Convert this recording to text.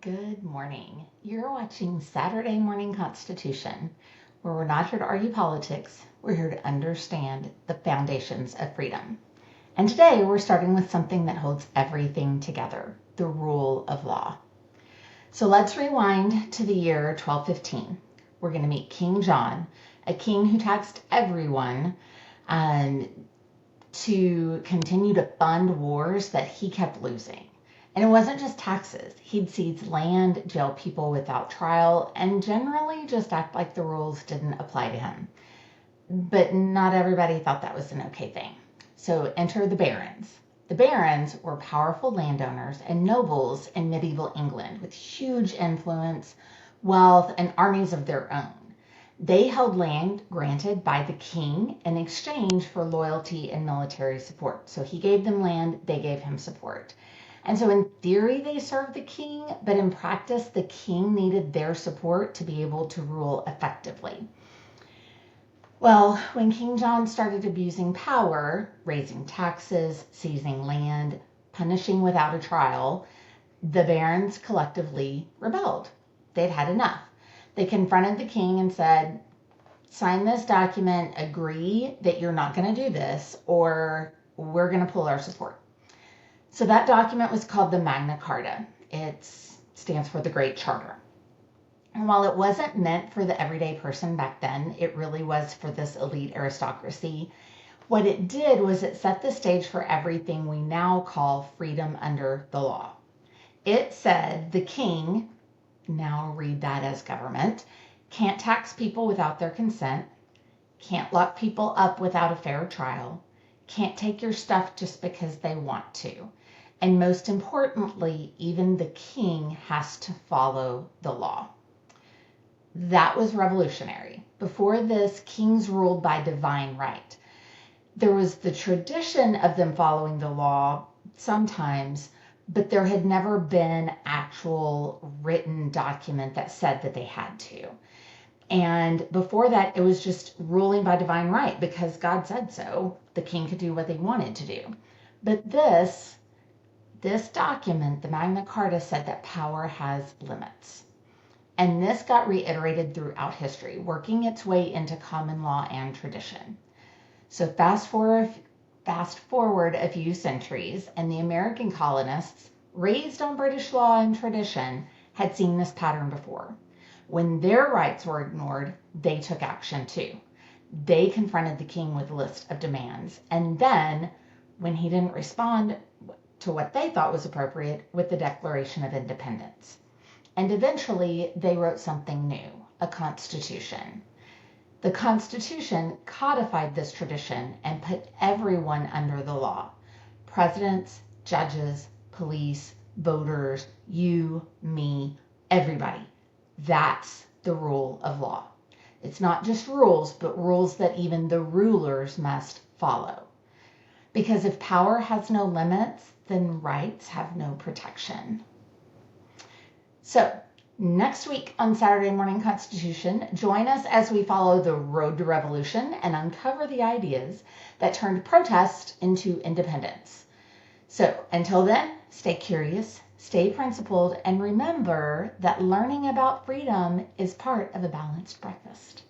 Good morning. You're watching Saturday Morning Constitution, where we're not here to argue politics, we're here to understand the foundations of freedom. And today we're starting with something that holds everything together, the rule of law. So let's rewind to the year 1215. We're going to meet King John, a king who taxed everyone to continue to fund wars that he kept losing. And it wasn't just taxes. He'd seize land, jail people without trial, and generally just act like the rules didn't apply to him. But not everybody thought that was an okay thing. So enter the barons. The barons were powerful landowners and nobles in medieval England with huge influence, wealth, and armies of their own. They held land granted by the king in exchange for loyalty and military support. So he gave them land, they gave him support. And so in theory, they served the king, but in practice, the king needed their support to be able to rule effectively. Well, when King John started abusing power, raising taxes, seizing land, punishing without a trial, the barons collectively rebelled. They'd had enough. They confronted the king and said, sign this document, agree that you're not going to do this, or we're going to pull our support. So that document was called the Magna Carta. It stands for the Great Charter. And while it wasn't meant for the everyday person back then, it really was for this elite aristocracy. What it did was it set the stage for everything we now call freedom under the law. It said the king, now read that as government, can't tax people without their consent, can't lock people up without a fair trial, can't take your stuff just because they want to. And most importantly, even the king has to follow the law. That was revolutionary. Before this, kings ruled by divine right. There was the tradition of them following the law sometimes, but there had never been actual written document that said that they had to. And before that, it was just ruling by divine right because God said so. The king could do what they wanted to do. But this document, the Magna Carta, said that power has limits. And this got reiterated throughout history, working its way into common law and tradition. So fast forward a few centuries, and the American colonists, raised on British law and tradition, had seen this pattern before. When their rights were ignored, they took action too. They confronted the king with a list of demands, and then, when he didn't respond to what they thought was appropriate, with the Declaration of Independence. And eventually, they wrote something new, a constitution. The Constitution codified this tradition and put everyone under the law. Presidents, judges, police, voters, you, me, everybody. That's the rule of law. It's not just rules, but rules that even the rulers must follow. Because if power has no limits, then rights have no protection. So, next week on Saturday Morning Constitution, join us as we follow the road to revolution and uncover the ideas that turned protest into independence. So, until then, stay curious, stay principled, and remember that learning about freedom is part of a balanced breakfast.